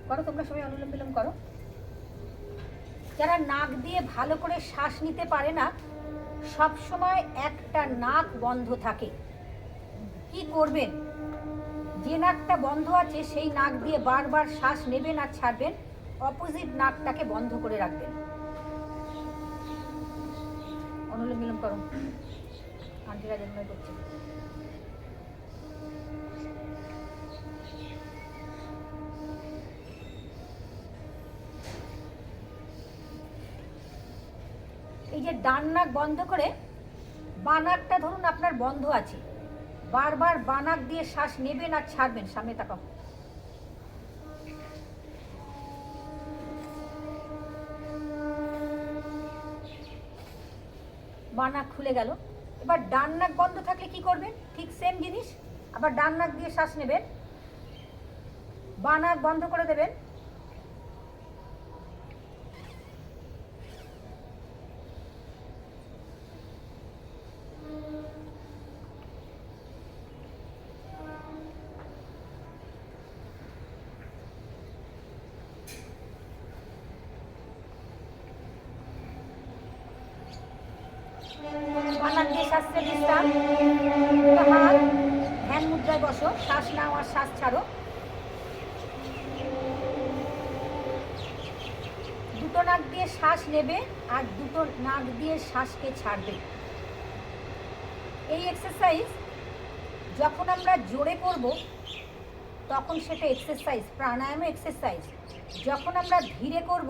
করো তোমরা সবাই, অনুলোম বিলোম করো। যারা নাক দিয়ে ভালো করে শ্বাস নিতে পারে না, সব সময় একটা নাক বন্ধ থাকে, কি করবেন? যে নাকটা বন্ধ আছে সেই নাক দিয়ে বারবার শ্বাস নেবেন আর ছাড়বেন, অপোজিট নাকটাকে বন্ধ করে রাখবেন। অনুলোম বিলোম করো, আন্টিরা জন্মই করছে। এই যে ডান নাক বন্ধ করে বাঁ নাকটা ধরুন আপনার বন্ধ আছে, বারবার বাঁ নাক দিয়ে শ্বাস নেবেন আর ছাড়বেন। সামনে তাকাও। বাঁ নাক খুলে গেল। এবার ডান নাক বন্ধ থাকলে কি করবেন? ঠিক সেম জিনিস, আবার ডান নাক দিয়ে শ্বাস নেবেন, বাঁ নাক বন্ধ করে দেবেন, বানাক দিয়ে শ্বাসে বিশ্রাম। হাত ধ্যান মুদ্রায় বসো, শ্বাস নাও আর শ্বাস ছাড়ো। দুটো নাক দিয়ে শ্বাস নেবে আর দুটো নাক দিয়ে শ্বাসকে ছাড়বে। এই এক্সারসাইজ যখন আমরা জোরে করব তখন সেটা এক্সারসাইজ, প্রাণায়াম এক্সারসাইজ। যখন আমরা ধীরে করব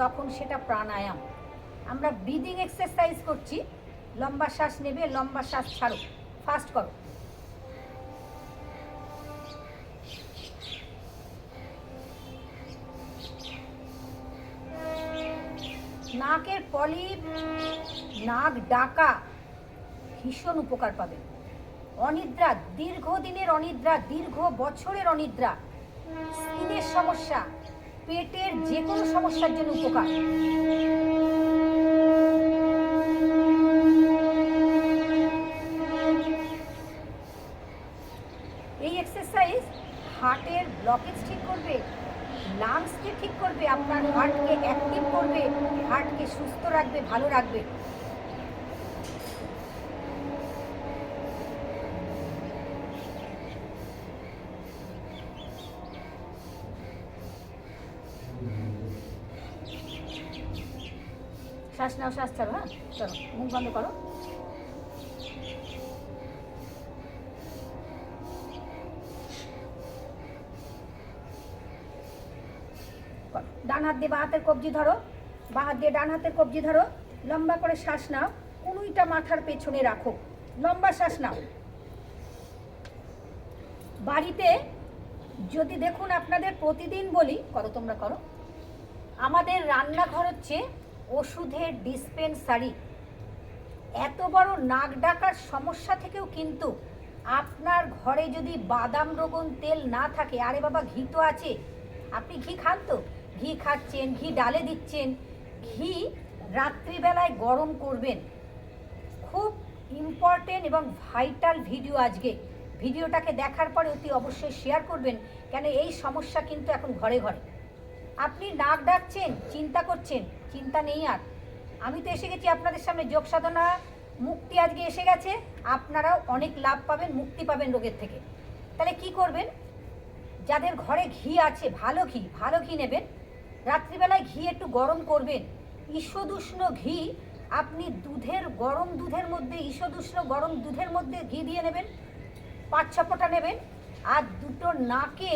তখন সেটা প্রাণায়াম। আমরা ব্রিদিং এক্সারসাইজ করছি, লম্বা শ্বাস নেবে, লম্বা শ্বাস ছাড়ো। ফাস্ট করো। নাকের পলিপ, নাক ডাকা ভীষণ উপকার পাবে। অনিদ্রা, দীর্ঘদিনের অনিদ্রা, দীর্ঘ বছরের অনিদ্রা, স্কিনের সমস্যা, পেটের যে কোনো সমস্যার জন্য উপকার। এই এক্সারসাইজ হার্টের ব্লকেজ ঠিক করবে, লাংসকে ঠিক করবে, আপনার হার্টকে অ্যাক্টিভ করবে, হার্টকে সুস্থ রাখবে, ভালো রাখবে। শ্বাস নাও, শ্বাস ছাড়ো। হ্যাঁ, চলো মুখ বন্ধ করো। ডান হাত দিয়ে বাঁ হাতের কবজি ধরো, বাঁ হাত দিয়ে ডান হাতের কবজি ধরো, লম্বা করে শ্বাস নাও, কনুইটা মাথার পেছনে রাখো, লম্বা শ্বাস নাও। বাড়িতে যদি দেখুন, আপনাদের প্রতিদিন বলি, করো তোমরা করো, আমাদের রান্নাঘর হচ্ছে ওষুধের ডিসপেন্সারি। এত বড় নাক ডাকার সমস্যা থেকেও কিন্তু আপনার ঘরে যদি বাদাম রোগন তেল না থাকে, আরে বাবা ঘি তো আছে, আপনি ঘি খান তো, ঘি খাচ্ছেন, ঘি ডালে দিচ্ছেন, ঘি রাত্রিবেলায় গরম করবেন। খুব ইম্পর্টেন্ট এবং ভাইটাল ভিডিও আজকে। ভিডিওটাকে দেখার পরে অতি অবশ্যই শেয়ার করবেন, কেন এই সমস্যা কিন্তু এখন ঘরে ঘরে। আপনি নাক ডাকছেন, চিন্তা করছেন, চিন্তা নেই আর। আমি তো এসে গেছি আপনাদের সামনে, যোগ সাধনা মুক্তি আজকে এসে গেছে, আপনারাও অনেক লাভ পাবেন, মুক্তি পাবেন রোগের থেকে। তাহলে কি করবেন? যাদের ঘরে ঘি আছে, ভালো ঘি নেবেন, রাত্রিবেলায় ঘি একটু গরম করবেন, ঈষদুষ্ণ ঘি আপনি গরম দুধের মধ্যে, ঈষদুষ্ণ গরম দুধের মধ্যে ঘি দিয়ে নেবেন, 5-6 ফোঁটা নেবেন, আর দুটো নাকে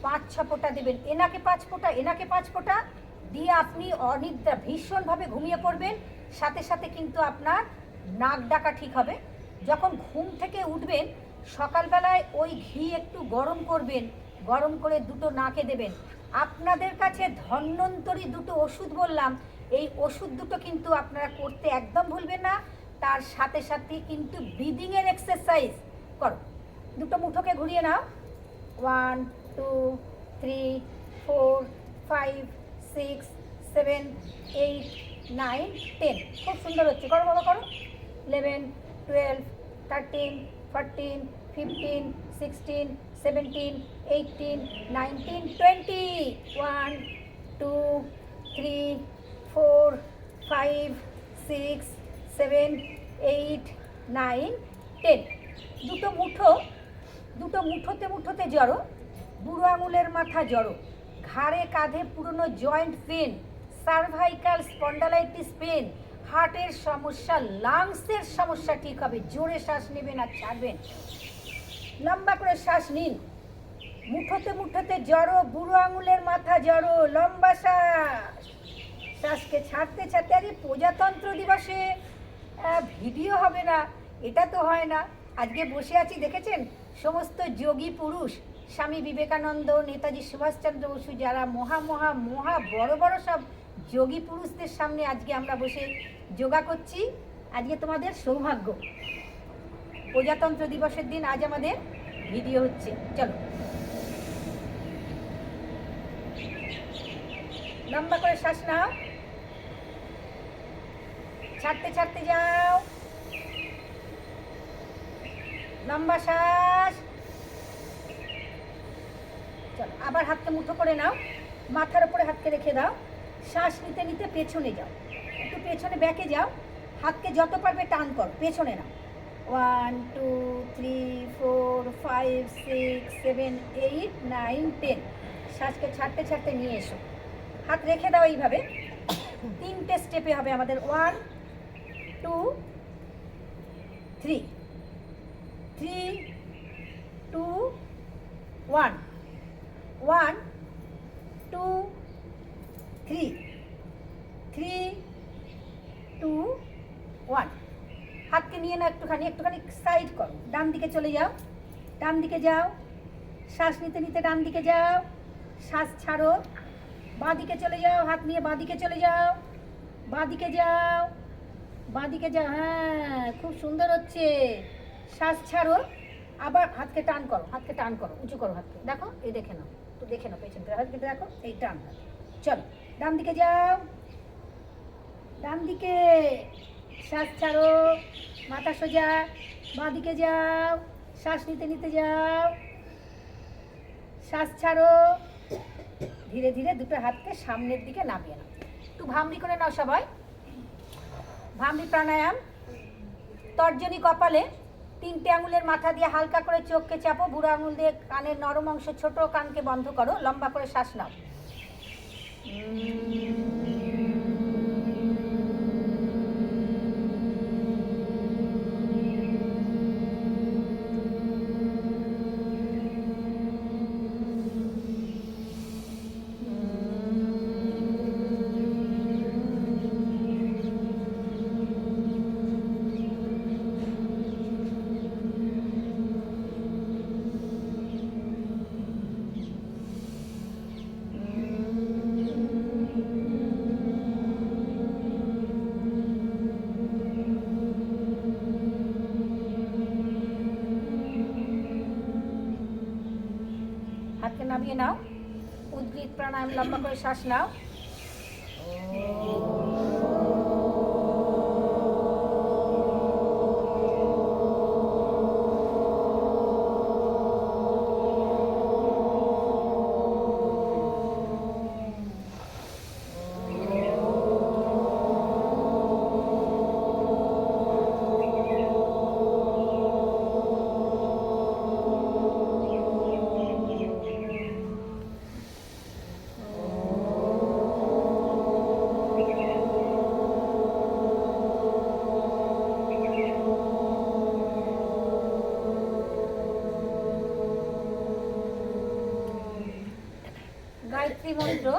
5-6 ফোঁটা দেবেন, এনাকে 5 ফোঁটা, এনাকে 5 ফোঁটা দিয়ে আপনি অনিদ্রা ভীষণভাবে ঘুমিয়ে পড়বেন। সাথে সাথে কিন্তু আপনার নাক ডাকা ঠিক হবে। যখন ঘুম থেকে উঠবেন সকালবেলায় ওই ঘি একটু গরম করবেন, গরম করে দুটো নাকে দেবেন। আপনাদের কাছে ধন্বন্তরী দুটো ওষুধ বললাম, এই ওষুধ দুটো কিন্তু আপনারা করতে একদম ভুলবেন না। তার সাথে সাথে কিন্তু ব্রিদিংয়ের এক্সারসাইজ করো। দুটো মুঠোকে ঘুরিয়ে নাও, 1 2 3 4 5 6 7 8 9 10। খুব সুন্দর হচ্ছে, করো বাবা করো। 11 12 13 14 15 16 17 18 19 20। 1 2 3 4 5 6 7 8 9 10। দুটো মুঠোতে জড়ো, বুড়ো আঙুলের মাথা জড়ো, ঘাড়ে কাঁধে পুরনো joint pain, cervical spondylitis pain, হার্টের সমস্যা, লাংসের সমস্যা ঠিক হবে। জোরে শ্বাস নেবেন আর ছাড়বেন, লম্বা করে শ্বাস নিন। মুঠোতে জড়ো, বুড়ো আঙুলের মাথা জড়ো, লম্বা শ্বাস। শ্বাসকে ছাড়তে আরে প্রজাতন্ত্র দিবসে ভিডিও হবে না, এটা তো হয় না। আজকে বসে আছি দেখেছেন, সমস্ত যোগী পুরুষ, স্বামী বিবেকানন্দ, নেতাজি সুভাষচন্দ্র বসু, যারা মহা বড় সব যোগী পুরুষদের সামনে আজকে আমরা বসে যোগা করছি। আজকে তোমাদের সৌভাগ্য, প্রজাতন্ত্র দিবসের দিন আজ আমাদের ভিডিও হচ্ছে। চলো লম্বা করে শ্বাস নাও, ছাড়তে যাও, লম্বা শ্বাস। চলো আবার হাতকে মুঠো করে নাও, মাথার উপরে হাতকে রেখে দাও। শ্বাস নিতে পেছনে যাও, একটু পেছনে ব্যাকে যাও, হাতকে যত পারবে টান করো, পেছনে নাও। 1 2 3 4 5 6 7 8 9 10। শ্বাসকে ছাড়তে নিয়ে এসো, হাত রেখে দাও এইভাবে। 3টে স্টেপে হবে আমাদের। 1 2 3 3 2 1 1 2 3 3 2 1। হাতকে নিয়ে নাও, একটুখানি সাইড করো, ডান দিকে চলে যাও, ডান দিকে যাও। শ্বাস নিতে ডান দিকে যাও, শ্বাস ছাড়ো, বাঁ দিকে চলে যাও, হাত নিয়ে বাঁ দিকে চলে যাও, বাঁ দিকে যাও। হ্যাঁ, খুব সুন্দর হচ্ছে। শ্বাস ছাড়ো, আবার হাতকে টান করো, উঁচু করো হাতকে। দেখো এই দেখে নাও পেছনটা, হাতকে দেখো, এই টান। চলো ডান দিকে যাও, ডান দিকে। শ্বাস ছাড়ো, মাথা সোজা, বাঁ দিকে যাও, শ্বাস নিতে যাও, শ্বাস ছাড়ো। ধীরে দুটো হাতকে সামনের দিকে নামিয়ে নাও। একটু ভামরি করে নাও সবাই। ভামরি প্রাণায়াম। তর্জনী কপালে 3টে আঙুলের মাথা দিয়ে হালকা করে চোখকে চাপো, বুড়ো আঙুল দিয়ে কানের নরম অংশ, ছোট কানকে বন্ধ করো, লম্বা করে শ্বাস নাও। হাতকে নামিয়ে নাও। উদ্গীত প্রাণায়াম, লম্বা করে শ্বাস নাও। গায়ত্রী মন্ত্র।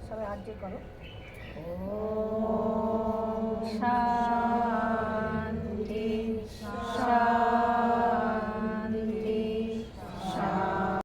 সবাই হাত দিয়ে করো। ওম শান্তি।